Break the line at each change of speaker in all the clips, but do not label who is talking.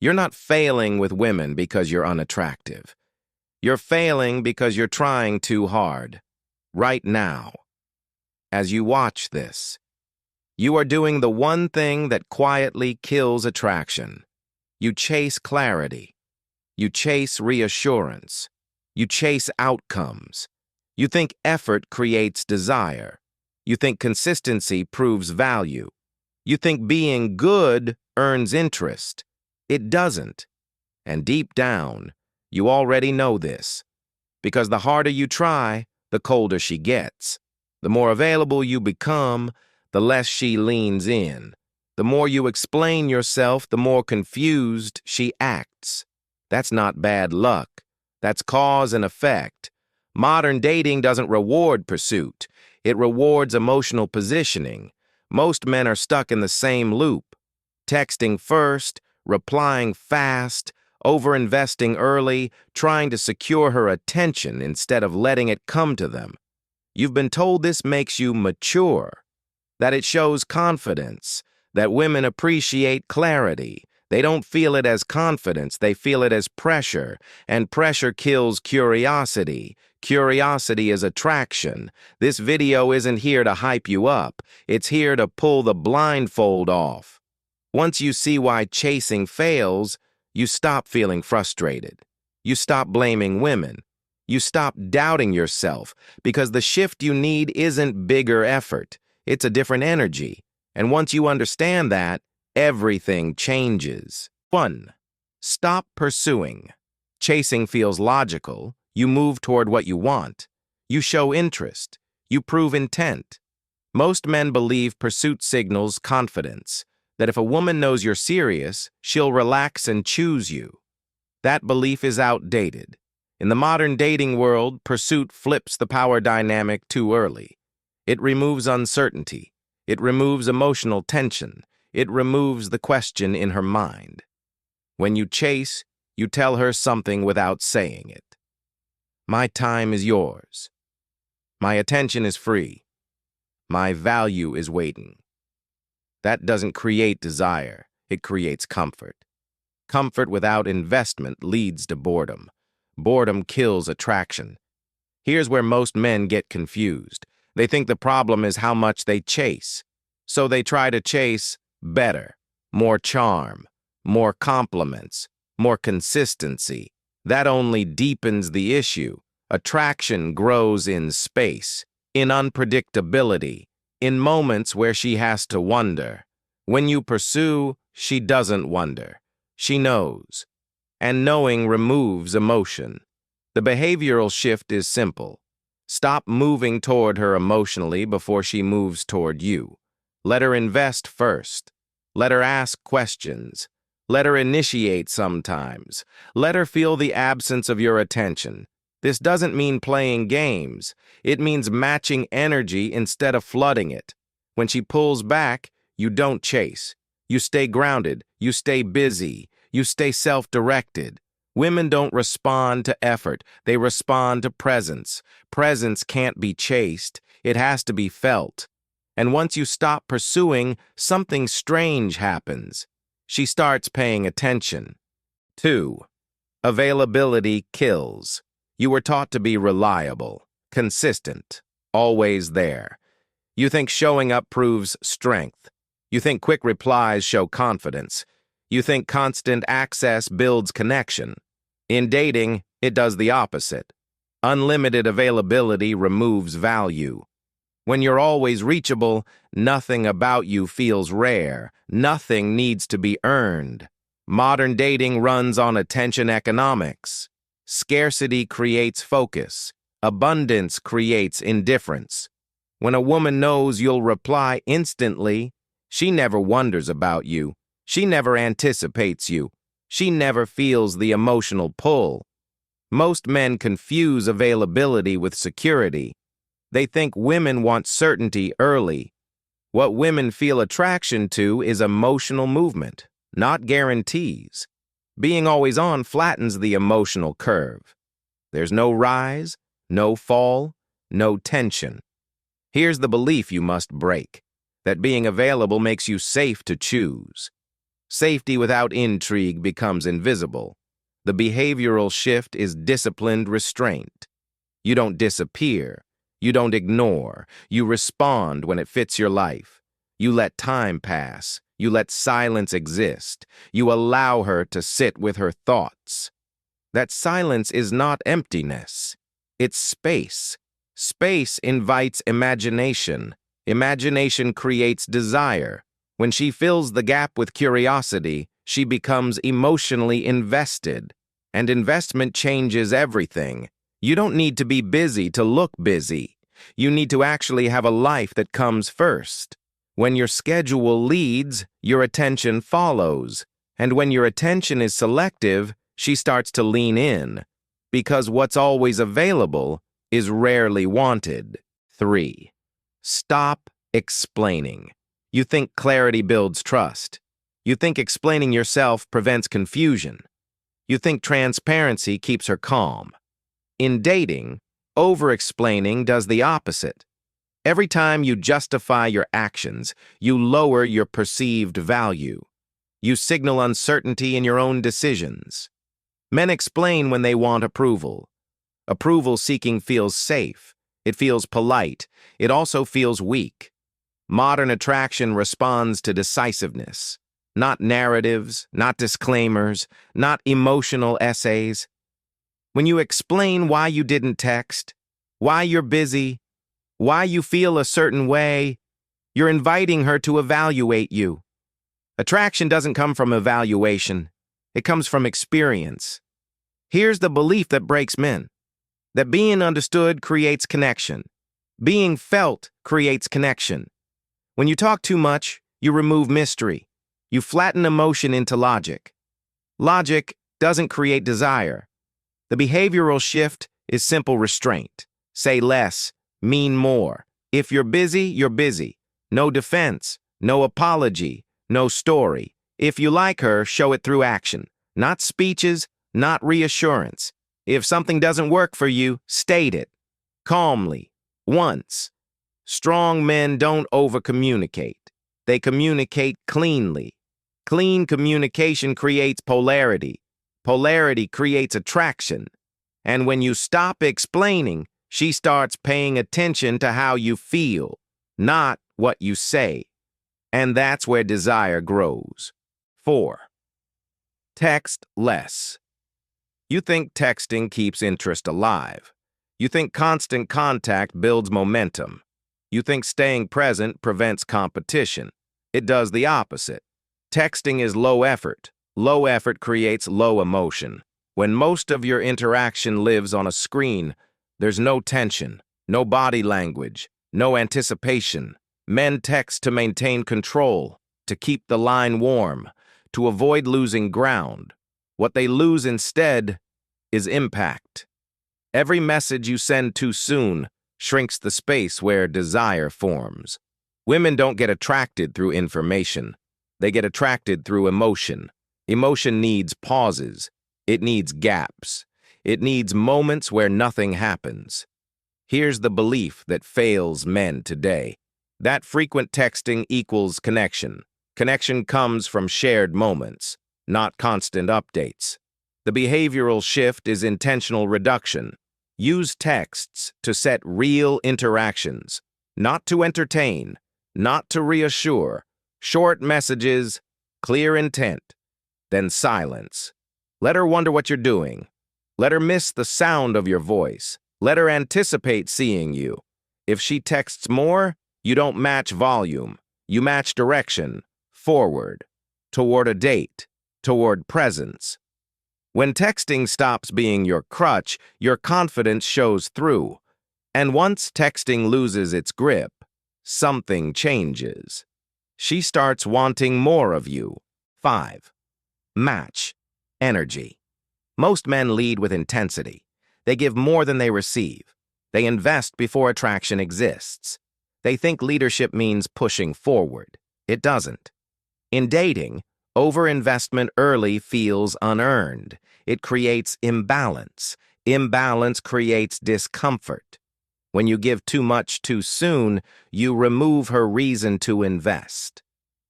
You're not failing with women because you're unattractive. You're failing because you're trying too hard. Right now, as you watch this, you are doing the one thing that quietly kills attraction. You chase clarity. You chase reassurance. You chase outcomes. You think effort creates desire. You think consistency proves value. You think being good earns interest. It doesn't. And deep down, you already know this. Because the harder you try, the colder she gets. The more available you become, the less she leans in. The more you explain yourself, the more confused she acts. That's not bad luck. That's cause and effect. Modern dating doesn't reward pursuit. It rewards emotional positioning. Most men are stuck in the same loop. Texting first, replying fast, overinvesting early, trying to secure her attention instead of letting it come to them. You've been told this makes you mature, that it shows confidence, that women appreciate clarity. They don't feel it as confidence, they feel it as pressure, and pressure kills curiosity. Curiosity is attraction. This video isn't here to hype you up, it's here to pull the blindfold off. Once you see why chasing fails, you stop feeling frustrated. You stop blaming women. You stop doubting yourself, because the shift you need isn't bigger effort, it's a different energy. And once you understand that, everything changes. 1. Stop pursuing. Chasing feels logical. You move toward what you want. You show interest. You prove intent. Most men believe pursuit signals confidence, that if a woman knows you're serious, she'll relax and choose you. That belief is outdated. In the modern dating world, pursuit flips the power dynamic too early. It removes uncertainty. It removes emotional tension. It removes the question in her mind. When you chase, you tell her something without saying it. My time is yours. My attention is free. My value is waiting. That doesn't create desire, it creates comfort. Comfort without investment leads to boredom. Boredom kills attraction. Here's where most men get confused. They think the problem is how much they chase. So they try to chase better, more charm, more compliments, more consistency. That only deepens the issue. Attraction grows in space, in unpredictability, in moments where she has to wonder. When you pursue, she doesn't wonder. She knows. And knowing removes emotion. The behavioral shift is simple. Stop moving toward her emotionally before she moves toward you. Let her invest first. Let her ask questions. Let her initiate sometimes. Let her feel the absence of your attention. This doesn't mean playing games. It means matching energy instead of flooding it. When she pulls back, you don't chase. You stay grounded. You stay busy. You stay self-directed. Women don't respond to effort. They respond to presence. Presence can't be chased. It has to be felt. And once you stop pursuing, something strange happens. She starts paying attention. 2. Availability kills. You were taught to be reliable, consistent, always there. You think showing up proves strength. You think quick replies show confidence. You think constant access builds connection. In dating, it does the opposite. Unlimited availability removes value. When you're always reachable, nothing about you feels rare. Nothing needs to be earned. Modern dating runs on attention economics. Scarcity creates focus. Abundance creates indifference. When a woman knows you'll reply instantly, she never wonders about you. She never anticipates you. She never feels the emotional pull. Most men confuse availability with security. They think women want certainty early. What women feel attraction to is emotional movement, not guarantees. Being always on flattens the emotional curve. There's no rise, no fall, no tension. Here's the belief you must break, that being available makes you safe to choose. Safety without intrigue becomes invisible. The behavioral shift is disciplined restraint. You don't disappear. You don't ignore. You respond when it fits your life. You let time pass. You let silence exist. You allow her to sit with her thoughts. That silence is not emptiness. It's space. Space invites imagination. Imagination creates desire. When she fills the gap with curiosity, she becomes emotionally invested. And investment changes everything. You don't need to be busy to look busy. You need to actually have a life that comes first. When your schedule leads, your attention follows. And when your attention is selective, she starts to lean in. Because what's always available is rarely wanted. 3. Stop explaining. You think clarity builds trust. You think explaining yourself prevents confusion. You think transparency keeps her calm. In dating, over-explaining does the opposite. Every time you justify your actions, you lower your perceived value. You signal uncertainty in your own decisions. Men explain when they want approval. Approval seeking feels safe. It feels polite. It also feels weak. Modern attraction responds to decisiveness. Not narratives, not disclaimers, not emotional essays. When you explain why you didn't text, why you're busy, why you feel a certain way, you're inviting her to evaluate you. Attraction doesn't come from evaluation. It comes from experience. Here's the belief that breaks men. That being understood creates connection. Being felt creates connection. When you talk too much, you remove mystery. You flatten emotion into logic. Logic doesn't create desire. The behavioral shift is simple restraint. Say less, mean more. If you're busy, you're busy. No defense, no apology, no story. If you like her, show it through action. Not speeches, not reassurance. If something doesn't work for you, state it. Calmly. Once. Strong men don't over-communicate. They communicate cleanly. Clean communication creates polarity. Polarity creates attraction. And when you stop explaining, she starts paying attention to how you feel, not what you say. And that's where desire grows. 4. Text less. You think texting keeps interest alive. You think constant contact builds momentum. You think staying present prevents competition. It does the opposite. Texting is low effort. Low effort creates low emotion. When most of your interaction lives on a screen, there's no tension, no body language, no anticipation. Men text to maintain control, to keep the line warm, to avoid losing ground. What they lose instead is impact. Every message you send too soon shrinks the space where desire forms. Women don't get attracted through information. They get attracted through emotion. Emotion needs pauses. It needs gaps. It needs moments where nothing happens. Here's the belief that fails men today. That frequent texting equals connection. Connection comes from shared moments, not constant updates. The behavioral shift is intentional reduction. Use texts to set real interactions, not to entertain, not to reassure. Short messages, clear intent, then silence. Let her wonder what you're doing. Let her miss the sound of your voice. Let her anticipate seeing you. If she texts more, you don't match volume. You match direction, forward, toward a date, toward presence. When texting stops being your crutch, your confidence shows through. And once texting loses its grip, something changes. She starts wanting more of you. 5. Match. Energy. Most men lead with intensity. They give more than they receive. They invest before attraction exists. They think leadership means pushing forward. It doesn't. In dating, overinvestment early feels unearned. It creates imbalance. Imbalance creates discomfort. When you give too much too soon, you remove her reason to invest.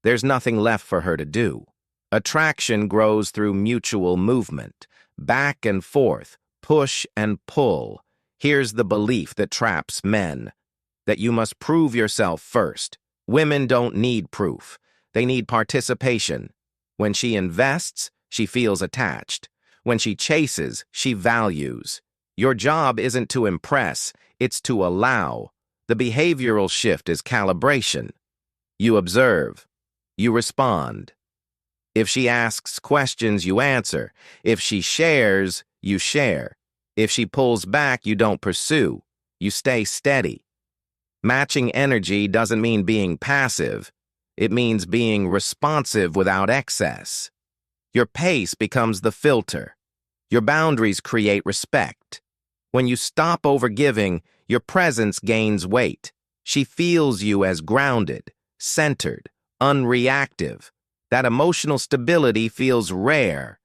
There's nothing left for her to do. Attraction grows through mutual movement, back and forth, push and pull. Here's the belief that traps men, that you must prove yourself first. Women don't need proof. They need participation. When she invests, she feels attached. When she chases, she values. Your job isn't to impress, it's to allow. The behavioral shift is calibration. You observe. You respond. If she asks questions, you answer. If she shares, you share. If she pulls back, you don't pursue. You stay steady. Matching energy doesn't mean being passive. It means being responsive without excess. Your pace becomes the filter. Your boundaries create respect. When you stop overgiving, your presence gains weight. She feels you as grounded, centered, unreactive. That emotional stability feels rare.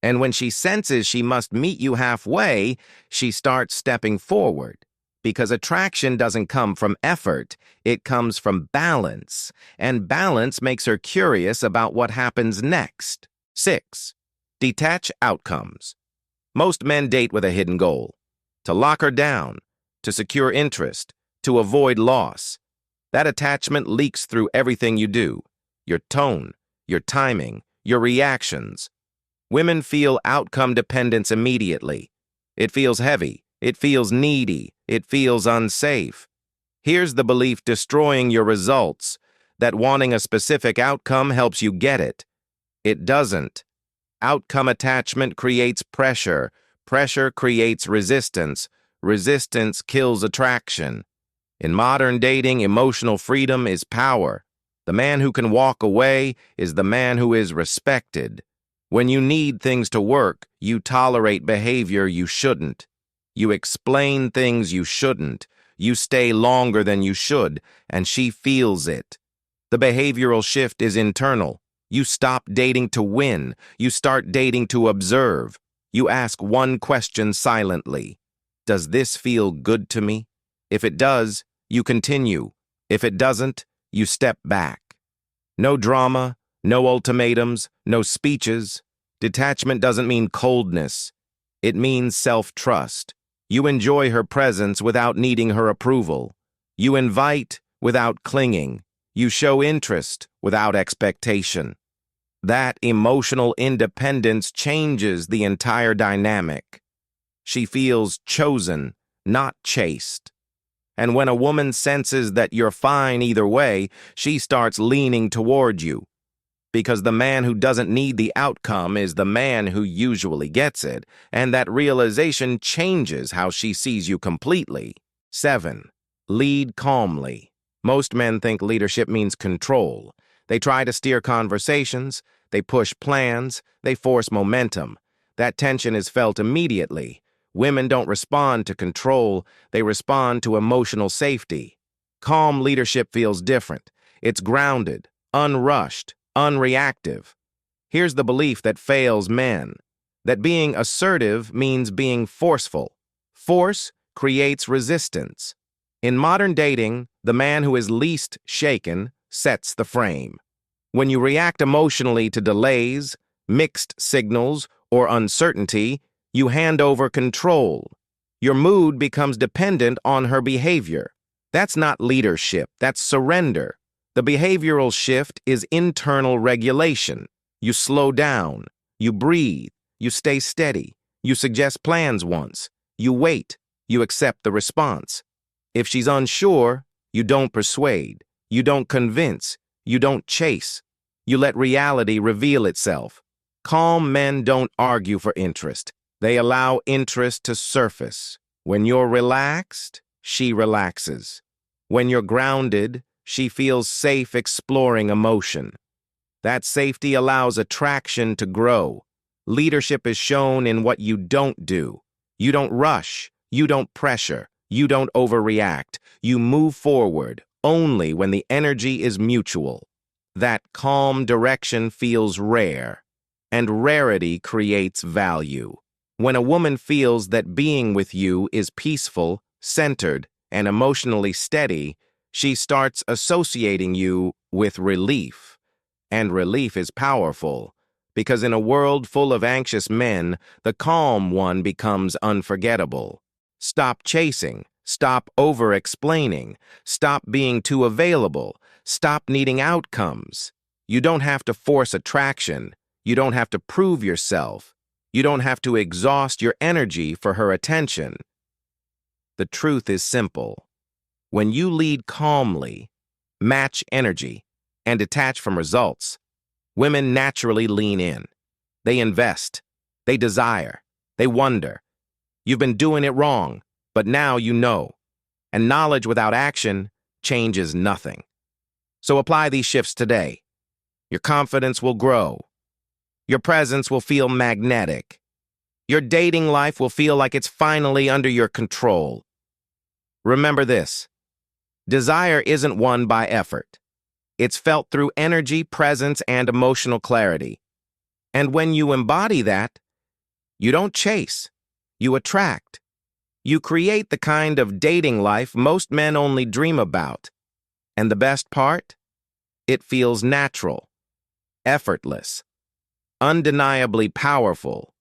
And when she senses she must meet you halfway, she starts stepping forward. Because attraction doesn't come from effort, it comes from balance. And balance makes her curious about what happens next. 6. Detach outcomes. Most men date with a hidden goal. To lock her down, to secure interest, to avoid loss. That attachment leaks through everything you do. Your tone, your timing, your reactions. Women feel outcome dependence immediately. It feels heavy. It feels needy. It feels unsafe. Here's the belief destroying your results, that wanting a specific outcome helps you get it. It doesn't. Outcome attachment creates pressure. Pressure creates resistance. Resistance kills attraction. In modern dating, emotional freedom is power. The man who can walk away is the man who is respected. When you need things to work, you tolerate behavior you shouldn't. You explain things you shouldn't. You stay longer than you should, and she feels it. The behavioral shift is internal. You stop dating to win. You start dating to observe. You ask one question silently. Does this feel good to me? If it does, you continue. If it doesn't, you step back. No drama, no ultimatums, no speeches. Detachment doesn't mean coldness. It means self-trust. You enjoy her presence without needing her approval. You invite without clinging. You show interest without expectation. That emotional independence changes the entire dynamic. She feels chosen, not chased. And when a woman senses that you're fine either way, she starts leaning toward you. Because the man who doesn't need the outcome is the man who usually gets it, and that realization changes how she sees you completely. 7. Lead calmly. Most men think leadership means control. They try to steer conversations, they push plans, they force momentum. That tension is felt immediately. Women don't respond to control, they respond to emotional safety. Calm leadership feels different. It's grounded, unrushed, unreactive. Here's the belief that fails men, that being assertive means being forceful. Force creates resistance. In modern dating, the man who is least shaken sets the frame. When you react emotionally to delays, mixed signals, or uncertainty, you hand over control. Your mood becomes dependent on her behavior. That's not leadership, that's surrender. The behavioral shift is internal regulation. You slow down, you breathe, you stay steady, you suggest plans once, you wait, you accept the response. If she's unsure, you don't persuade, you don't convince, you don't chase. You let reality reveal itself. Calm men don't argue for interest. They allow interest to surface. When you're relaxed, she relaxes. When you're grounded, she feels safe exploring emotion. That safety allows attraction to grow. Leadership is shown in what you don't do. You don't rush. You don't pressure. You don't overreact. You move forward only when the energy is mutual. That calm direction feels rare, and rarity creates value. When a woman feels that being with you is peaceful, centered, and emotionally steady, she starts associating you with relief. And relief is powerful. because in a world full of anxious men, the calm one becomes unforgettable. Stop chasing. Stop over-explaining. Stop being too available. Stop needing outcomes. You don't have to force attraction. You don't have to prove yourself. You don't have to exhaust your energy for her attention. The truth is simple. When you lead calmly, match energy, and detach from results, women naturally lean in. They invest. They desire. They wonder. You've been doing it wrong, but now you know. And knowledge without action changes nothing. So apply these shifts today. Your confidence will grow. Your presence will feel magnetic. Your dating life will feel like it's finally under your control. Remember this. Desire isn't won by effort. It's felt through energy, presence, and emotional clarity. And when you embody that, you don't chase. You attract. You create the kind of dating life most men only dream about. And the best part? It feels natural, effortless, undeniably powerful.